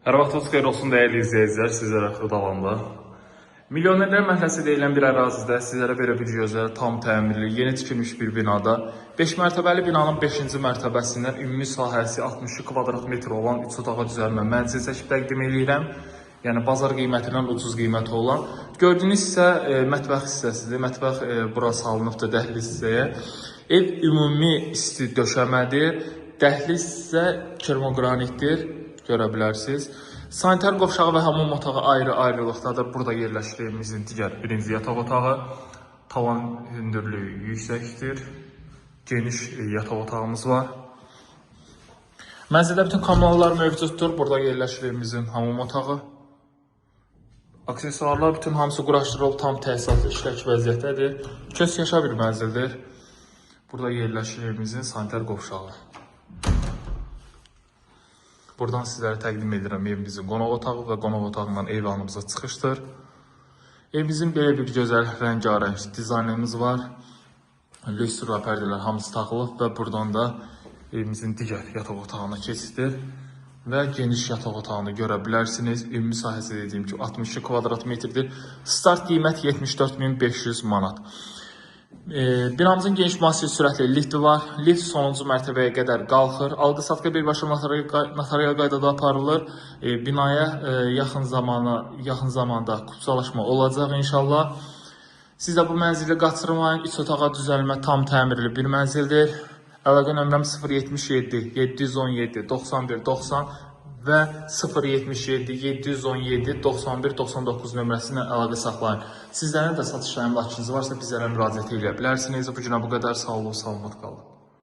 Hər vaxtınız xeyir olsun dəyərli izləyicilər, sizlərə Xırdalanda. Milyonerlər məhəlləsi deyilən bir ərazidə sizlərə belə bir gözəl, tam təmirli, yeni tikilmiş bir binada 5 mərtəbəli binanın 5-ci mərtəbəsindən ümumi sahəsi 62 kvadrat metr olan 3 otağa düzəlmə mənzil çəkib təqdim edirəm. Yəni bazar qiymətindən ucuz qiyməti olan. Gördüyünüz isə mətbəx hissəsidir. Mətbəx bura salınıbdır dəhliz hissəyə. Ev ümumi isti döşəmədir. Dəhliz isə kermogranitdir. Görə bilərsiniz. Sanitar qovşağı və hamam otağı ayrı-ayrılıqdadır. Burada yerləşir evimizin digər birinci yataq otağı. Tavan hündürlüyü yüksəkdir. Geniş yataq otağımız var. Mənzildə bütün kommunallar mövcuddur. Burada yerləşir evimizin hamam otağı. Aksesuarlar bütün hamısı quraşdırılıb, tam təsisatlı işlək vəziyyətdədir. Kös yaşa bir mənzildir. Burada yerləşir evimizin sanitar qovşağı. Buradan sizlərə təqdim edirəm evimizin qonaq otağı və qonaq otağından eyvanımıza çıxışdır. Evimizin belə bir gözəl rəngarəng dizaynımız var. Lüstrə pərdələr hamısı taxılıb və buradan da evimizin digər yataq otağına keçidir. Və geniş yataq otağını görə bilərsiniz. Ümumi sahəsi dediyim ki 62 kvadrat metrdir. Start qiymət 74.500 manat. Binamızın geniş massiv sürətli lifti var. Lift sonuncu mərtəbəyə qədər qalxır. Alqı-satqı birbaşa notarial qaydada aparılır. Binaya yaxın zamanda kupçalaşma olacaq inşallah. Siz də bu mənzili qaçırmayın. 3 otağa düzəlmə tam təmirli bir mənzildir. Əlaqə nömrəm 077 717 91 90 və 077 717 91 99 nömrəsindən əlaqə saxlayın. Sizlərin də satış əmlakınız varsa bizlərə müraciət edə bilərsiniz. Bu günə bu qədər. Sağ olun, salamat qalın.